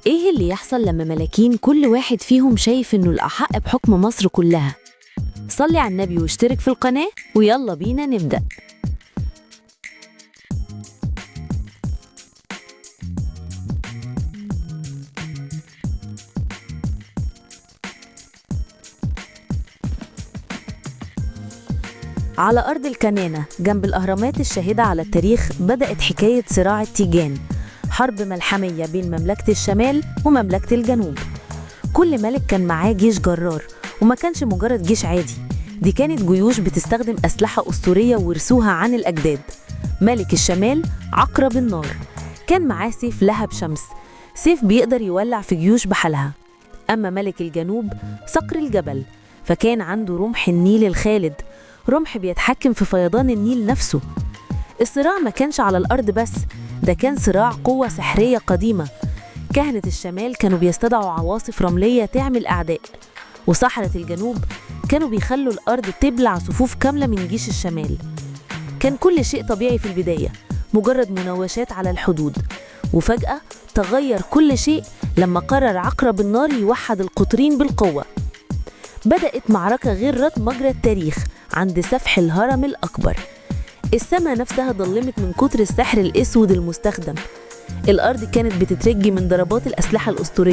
إيه اللي يحصل لما ملاكين كل واحد فيهم شايف إنه الأحق بحكم مصر كلها؟ صلي على النبي واشترك في القناة ويلا بينا نبدأ. على أرض الكنانة جنب الأهرامات الشاهدة على التاريخ بدأت حكاية صراع التيجان، حرب ملحمية بين مملكة الشمال ومملكة الجنوب. كل ملك كان معاه جيش جرار، وما كانش مجرد جيش عادي، دي كانت جيوش بتستخدم أسلحة أسطورية ورثوها عن الأجداد. ملك الشمال عقرب النار كان معاه سيف لهب شمس، سيف بيقدر يولع في جيوش بحالها. أما ملك الجنوب صقر الجبل فكان عنده رمح النيل الخالد، رمح بيتحكم في فيضان النيل نفسه. الصراع ما كانش على الأرض بس، ده كان صراع قوة سحرية قديمة. كهنة الشمال كانوا بيستدعوا عواصف رملية تعمل أعداء، وسحرة الجنوب كانوا بيخلوا الأرض تبلع صفوف كاملة من جيش الشمال. كان كل شيء طبيعي في البداية، مجرد مناوشات على الحدود، وفجأة تغير كل شيء لما قرر عقرب النار يوحد القطرين بالقوة. بدأت معركة غيرت مجرى التاريخ عند سفح الهرم الأكبر. السماء نفسها ضلمت من كتر السحر الأسود المستخدم، الأرض كانت بتترج من ضربات الأسلحة الأسطورية.